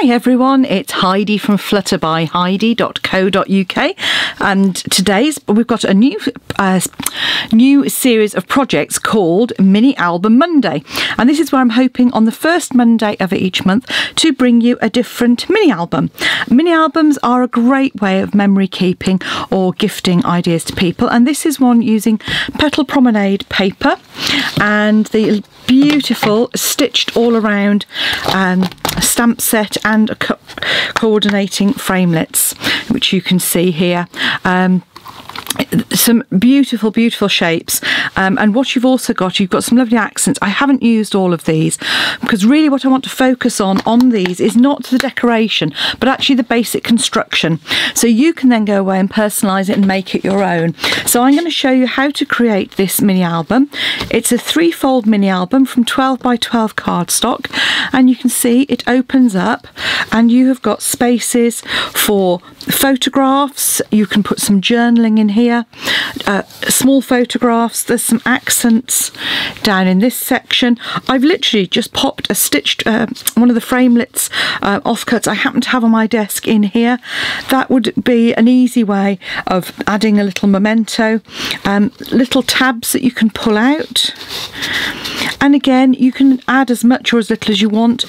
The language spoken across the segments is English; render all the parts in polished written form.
Hi everyone, it's Heidi from flutterbyheidi.co.uk, and we've got a new series of projects called Mini Album Monday, and this is where I'm hoping on the first Monday of each month to bring you a different mini album. Mini albums are a great way of memory keeping or gifting ideas to people, and this is one using Petal Promenade paper and the beautiful stitched all around stamp set and coordinating framelits, which you can see here. Some beautiful shapes, and what you've also got, you've got some lovely accents. I haven't used all of these because really what I want to focus on these is not the decoration but actually the basic construction, so you can then go away and personalise it and make it your own. So I'm going to show you how to create this mini album. It's a 3-fold mini album from 12 by 12 cardstock, and you can see it opens up and you have got spaces for photographs. You can put some journaling in here, small photographs. There's some accents down in this section. I've literally just popped a stitched one of the framelits offcuts I happen to have on my desk in here. That would be an easy way of adding a little memento, little tabs that you can pull out, and again you can add as much or as little as you want.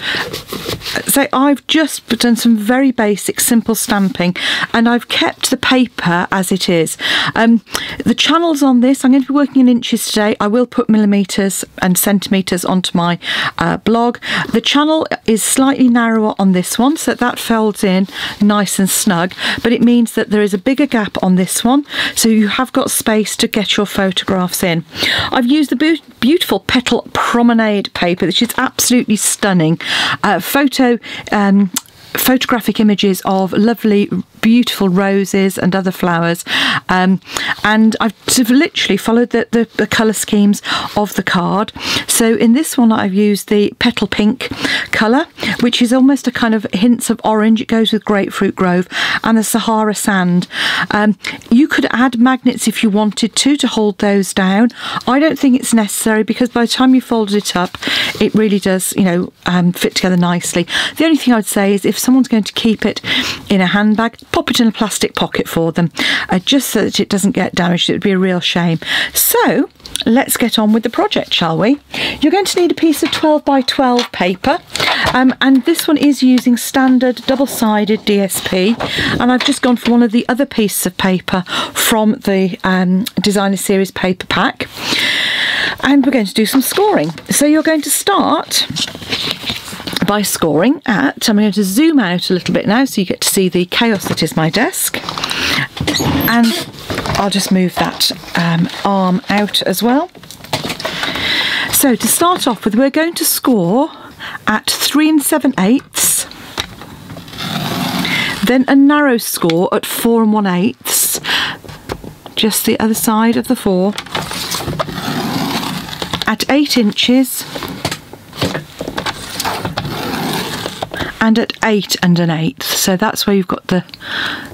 So I've just done some very basic simple stamping and I've kept the paper as it is. The channels on this, I'm going to be working in inches today. I will put millimetres and centimetres onto my blog. The channel is slightly narrower on this one, so that folds in nice and snug, but it means that there is a bigger gap on this one, so you have got space to get your photographs in. I've used the beautiful Petal Promenade paper, which is absolutely stunning. Photographic images of lovely beautiful roses and other flowers, and I've sort of literally followed the colour schemes of the card. So in this one I've used the petal pink colour, which is almost a kind of hints of orange. It goes with Grapefruit Grove and the Sahara sand. You could add magnets if you wanted to hold those down. I don't think it's necessary because by the time you folded it up it really does, you know, fit together nicely. The only thing I would say is if someone's going to keep it in a handbag, pop it in a plastic pocket for them, just so that it doesn't get damaged. It would be a real shame. So let's get on with the project, shall we? You're going to need a piece of 12 by 12 paper, and this one is using standard double-sided DSP, and I've just gone for one of the other pieces of paper from the designer series paper pack, and we're going to do some scoring. So you're going to start by scoring at, I'm going to zoom out a little bit now so you get to see the chaos that is my desk, and I'll just move that arm out as well. So to start off with, we're going to score at 3 7/8, then a narrow score at 4 1/8, just the other side of the 4, at 8 inches, and at 8 1/8. So that's where you've got the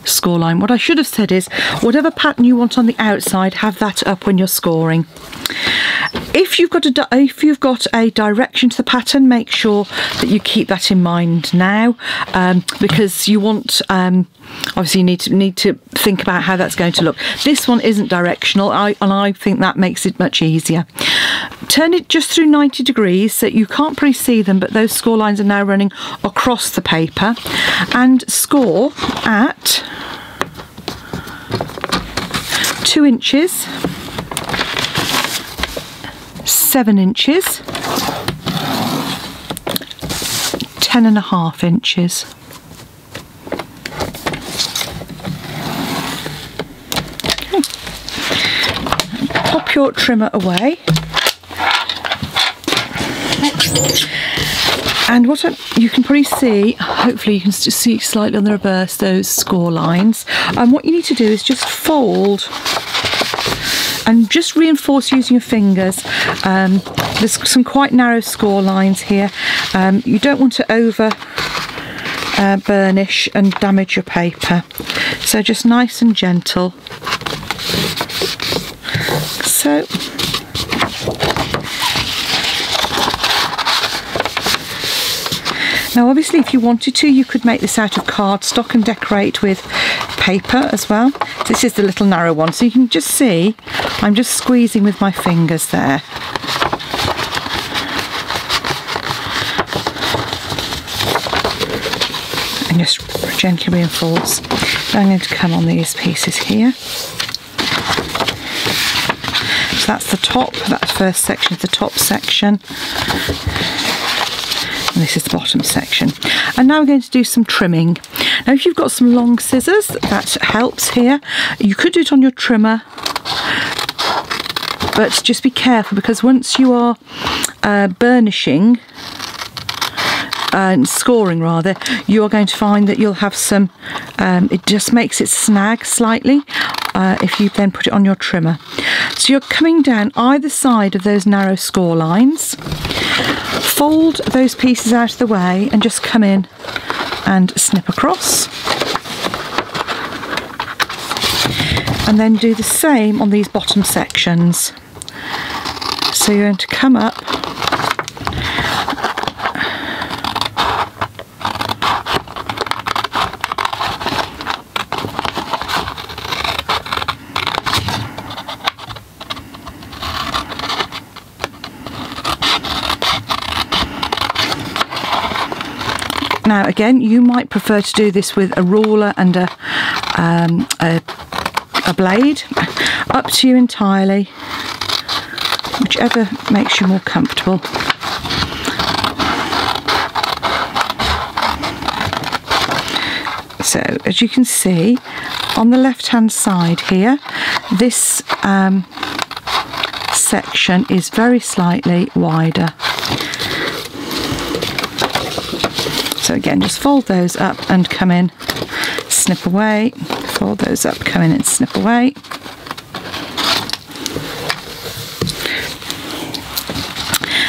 score line. What I should have said is whatever pattern you want on the outside, have that up when you're scoring. If you've got a direction to the pattern, make sure that you keep that in mind now, because you want obviously you need to think about how that's going to look. This one isn't directional, and I think that makes it much easier. Turn it just through 90 degrees so you can't probably see them, but those score lines are now running across the paper, and score at 2 inches, 7 inches, 10 1/2 inches. Okay. Pop your trimmer away. And what you can probably see, hopefully you can see slightly on the reverse, those score lines. And what you need to do is just fold and just reinforce using your fingers. There's some quite narrow score lines here. You don't want to over burnish and damage your paper, so just nice and gentle. So Now obviously if you wanted to, you could make this out of cardstock and decorate with paper as well. This is the little narrow one, so you can just see I'm just squeezing with my fingers there. And just gently reinforce. I'm going to come on these pieces here. So that's the top, that first section is the top section. And this is the bottom section. And now we're going to do some trimming. Now if you've got some long scissors, that helps here. You could do it on your trimmer, but just be careful, because once you are burnishing and scoring rather, you are going to find that you'll have some, it just makes it snag slightly if you then put it on your trimmer. So you're coming down either side of those narrow score lines, fold those pieces out of the way and just come in and snip across, and then do the same on these bottom sections. So you're going to come up Now again, you might prefer to do this with a ruler and a blade. Up to you entirely, whichever makes you more comfortable. So as you can see on the left hand side here, this section is very slightly wider. So again, just fold those up and come in, snip away, fold those up, come in and snip away.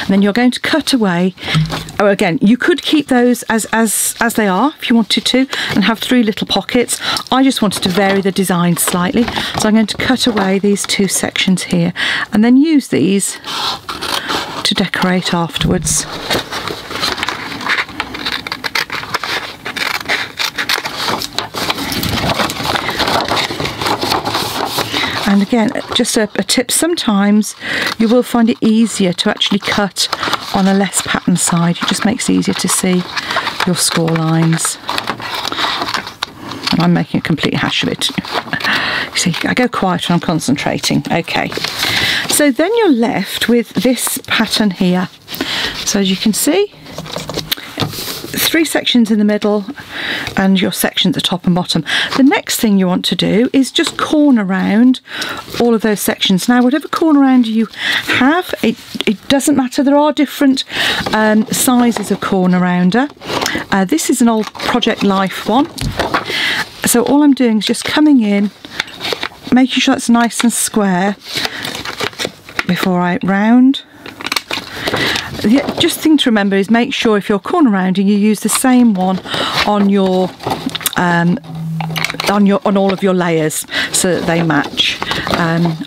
And then you're going to cut away. Oh, again, you could keep those as they are if you wanted to, and have 3 little pockets. I just wanted to vary the design slightly, so I'm going to cut away these 2 sections here and then use these to decorate afterwards. And again, just a tip, sometimes you will find it easier to actually cut on a less patterned side. It just makes it easier to see your score lines. And I'm making a complete hash of it. You see, I go quiet when I'm concentrating. Okay, so then you're left with this pattern here. So as you can see, 3 sections in the middle and your sections at the top and bottom. The next thing you want to do is just corner round all of those sections. Now whatever corner round you have, it doesn't matter, there are different sizes of corner rounder. This is an old Project Life one, so all I'm doing is just coming in, making sure it's nice and square before I round. The just thing to remember is make sure if you're corner rounding, you use the same one on your on all of your layers so that they match.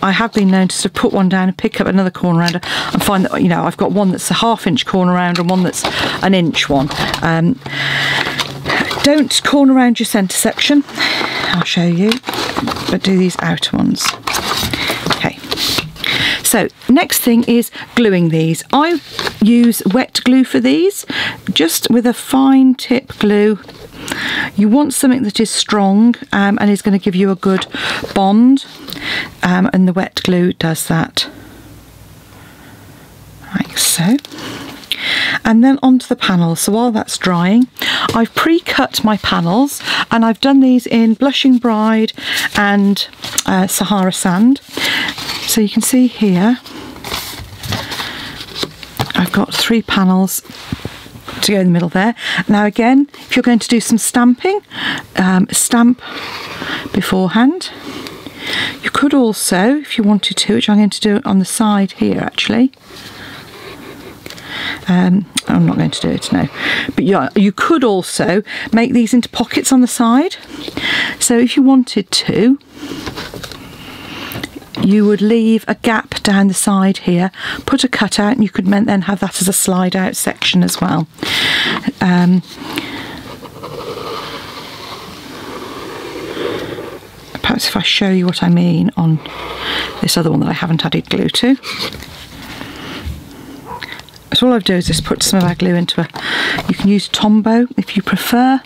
I have been known to sort of put one down and pick up another corner rounder and find that, you know, I've got one that's a 1/2 inch corner rounder and one that's an inch one. Don't corner round your centre section, I'll show you, but do these outer ones. Okay. So next thing is gluing these. I use wet glue for these, just with a fine tip glue. You want something that is strong and is going to give you a good bond, and the wet glue does that, like so. And then onto the panels. So while that's drying, I've pre-cut my panels, and I've done these in Blushing Bride and Sahara Sand. So you can see here I've got 3 panels to go in the middle there. Now again, if you're going to do some stamping, stamp beforehand. You could also, if you wanted to, which I'm going to do on the side here actually, I'm not going to do it now, but yeah, you could also make these into pockets on the side. So if you wanted to, you would leave a gap down the side here, put a cutout, and you could then have that as a slide out section as well. Perhaps if I show you what I mean on this other one that I haven't added glue to. So all I've done is just put some of our glue into you can use Tombow if you prefer.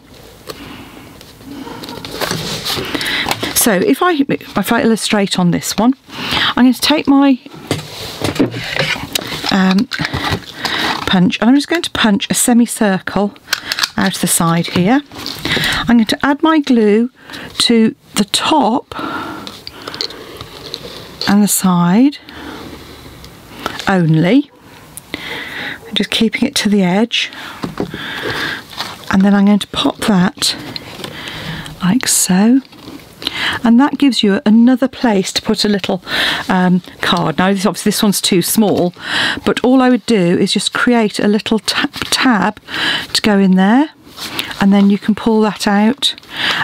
So if I illustrate on this one, I'm going to take my punch, and I'm just going to punch a semicircle out the side here. I'm going to add my glue to the top and the side only, just keeping it to the edge, and then I'm going to pop that like so. And that gives you another place to put a little card. Now obviously this one's too small, but all I would do is just create a little tab to go in there, and then you can pull that out,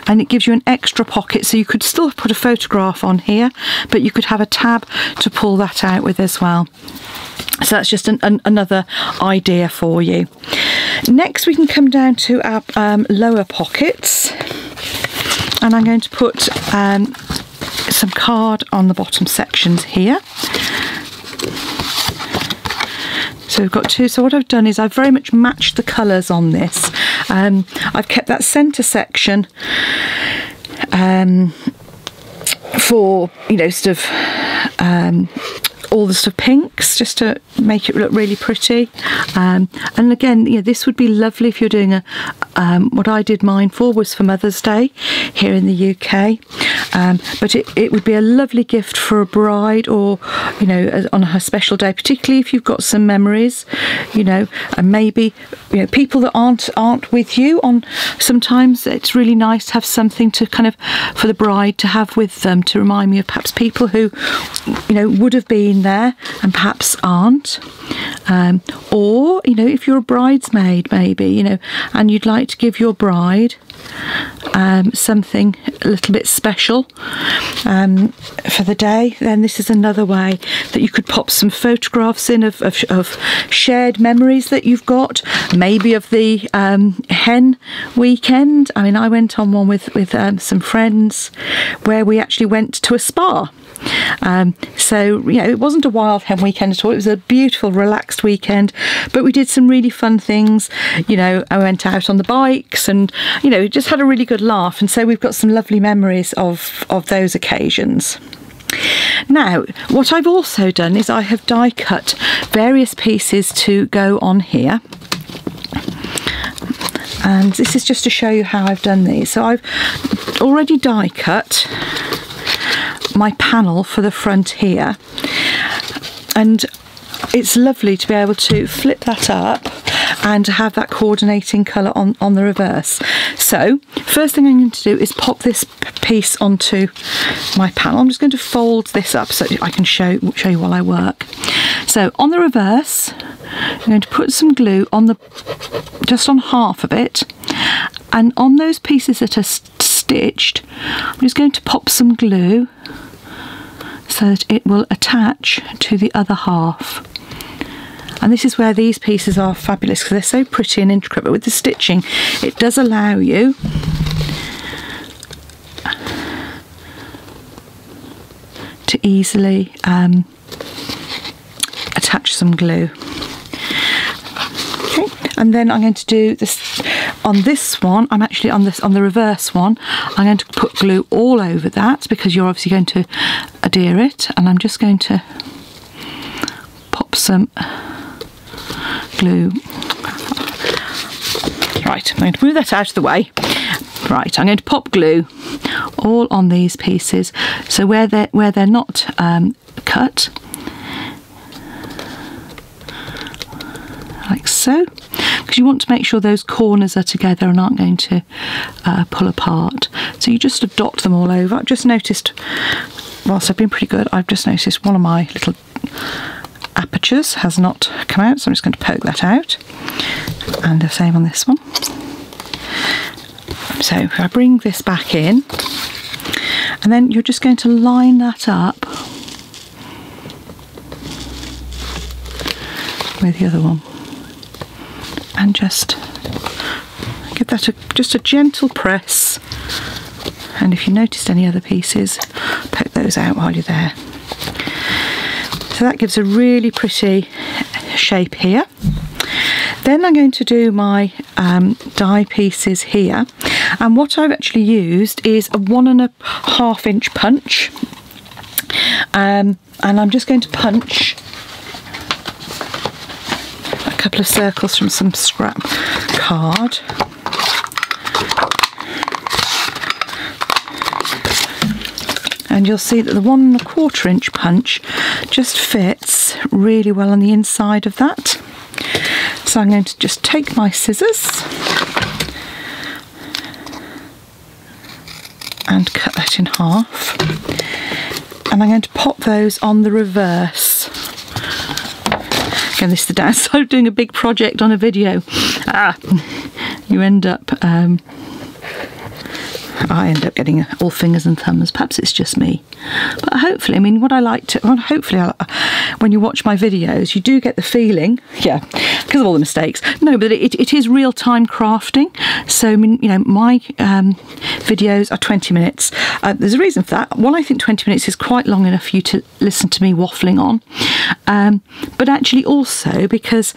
and it gives you an extra pocket, so you could still put a photograph on here, but you could have a tab to pull that out with as well. So that's just another idea for you. Next we can come down to our lower pockets, and I'm going to put some card on the bottom sections here. So we've got two. So what I've done is I've very much matched the colours on this. I've kept that centre section for, you know, sort of all the sort of pinks, just to make it look really pretty. And again, you know, this would be lovely if you're doing a what I did mine for was for Mother's Day here in the UK, but it would be a lovely gift for a bride, or, you know, on her special day, particularly if you've got some memories, you know, and maybe, you know, people that aren't with you on, sometimes it's really nice to have something to kind of, for the bride to have with them, to remind me of perhaps people who, you know, would have been there and perhaps aren't, or, you know, if you're a bridesmaid maybe, you know, and you'd like to give your bride something a little bit special for the day, then this is another way that you could pop some photographs in of shared memories that you've got, maybe of the hen weekend. I mean, I went on one with some friends where we actually went to a spa. So, you know, it wasn't a wild hen weekend at all. It was a beautiful, relaxed weekend, but we did some really fun things. You know, I went out on the bikes, and, you know, just had a really good laugh, and so we've got some lovely memories of those occasions. Now, what I've also done is I have die cut various pieces to go on here, and this is just to show you how I've done these. So I've already die cut my panel for the front here, and it's lovely to be able to flip that up and to have that coordinating colour on the reverse. So first thing I'm going to do is pop this piece onto my panel. I'm just going to fold this up so I can show you while I work. So on the reverse, I'm going to put some glue on just on half of it, and on those pieces that are stitched, I'm just going to pop some glue so that it will attach to the other half. And this is where these pieces are fabulous, because they're so pretty and intricate, but with the stitching it does allow you to easily attach some glue. Okay, and then I'm going to do this on this one. I'm actually on the reverse one, I'm going to put glue all over that, because you're obviously going to adhere it, and I'm just going to pop some glue. Right, I'm going to move that out of the way. Right, I'm going to pop glue all on these pieces, so where they're not cut, like so, because you want to make sure those corners are together and aren't going to pull apart. So you just dot them all over. I've just noticed, whilst I've been pretty good, I've just noticed one of my little apertures has not come out, so I'm just going to poke that out, and the same on this one. So if I bring this back in, and then you're just going to line that up with the other one, and just give that just a gentle press. And if you noticed any other pieces, poke those out while you're there. So that gives a really pretty shape here. Then I'm going to do my die pieces here, and what I've actually used is a 1.5 inch punch, and I'm just going to punch a couple of circles from some scrap card. And you'll see that the 1.25 inch punch just fits really well on the inside of that. So I'm going to just take my scissors and cut that in half. And I'm going to pop those on the reverse. Again, this is the downside of doing a big project on a video. You end up... I end up getting all fingers and thumbs. Perhaps it's just me, but hopefully, I mean, what I like to, well, hopefully when you watch my videos you do get the feeling, yeah, because of all the mistakes, no, but it is real-time crafting. So I mean, you know, my videos are 20 minutes. There's a reason for that. One, I think 20 minutes is quite long enough for you to listen to me waffling on, but actually also because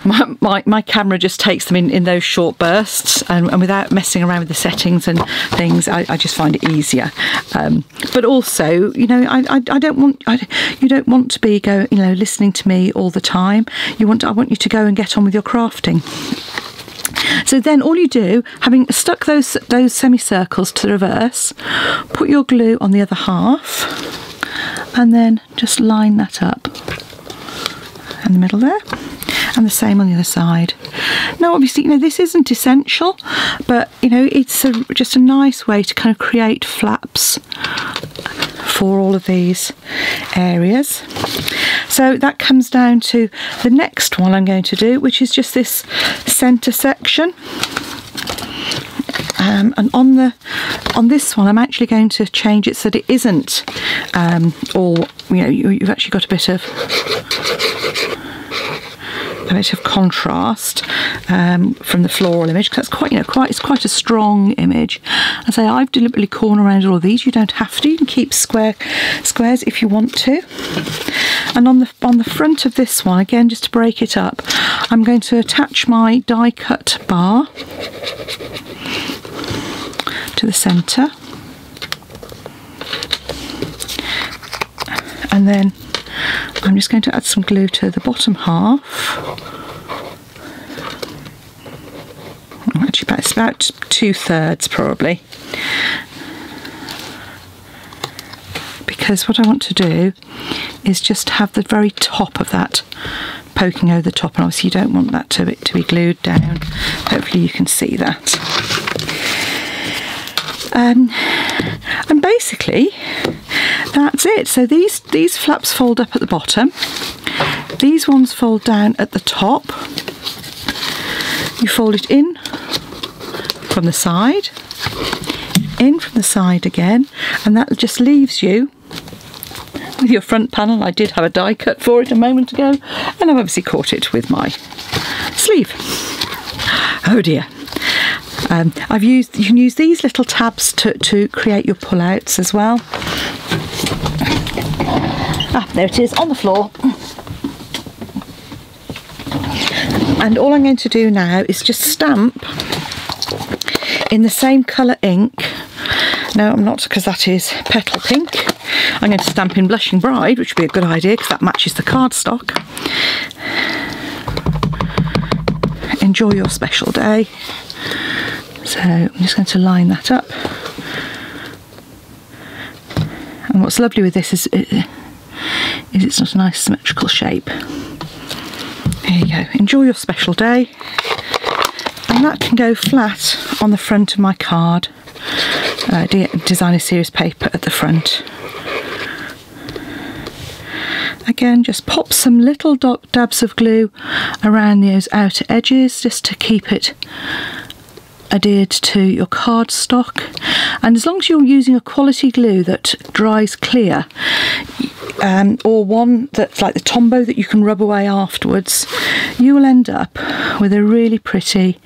my camera just takes them in those short bursts, and without messing around with the settings and things, I just find it easier. But also, you know, I don't want you don't want to be listening to me all the time. I want you to go and get on with your crafting. So then all you do, having stuck those semicircles to the reverse, put your glue on the other half, and then just line that up in the middle there. And the same on the other side. Now obviously, you know, this isn't essential, but you know, it's just a nice way to kind of create flaps for all of these areas. So that comes down to the next one I'm going to do, which is just this centre section. And on this one I'm actually going to change it so that it isn't all, you know, you've actually got a bit of contrast from the floral image, because that's it's quite a strong image. I say I've deliberately cornered around all of these. You don't have to. You can keep squares if you want to. And on the front of this one, again, just to break it up, I'm going to attach my die cut bar to the centre, and then I'm just going to add some glue to the bottom half. Actually, it's about 2/3 probably, because what I want to do is just have the very top of that poking over the top, and obviously you don't want that to be glued down. Hopefully you can see that. And basically that's it. So these flaps fold up at the bottom, these ones fold down at the top, you fold it in from the side, in from the side again, and that just leaves you with your front panel. I did have a die cut for it a moment ago, and I've obviously caught it with my sleeve. Oh dear. You can use these little tabs to create your pullouts as well. There it is on the floor. And all I'm going to do now is just stamp in the same colour ink. No, I'm not, because that is Petal Pink. I'm going to stamp in Blushing Bride, which would be a good idea because that matches the cardstock. Enjoy your special day. So I'm just going to line that up. And what's lovely with this is it's not a nice symmetrical shape. There you go. Enjoy your special day. And that can go flat on the front of my card. Designer series paper at the front. Again, just pop some little dabs of glue around those outer edges just to keep it adhered to your cardstock. And as long as you're using a quality glue that dries clear, or one that's like the Tombow that you can rub away afterwards, you will end up with a really pretty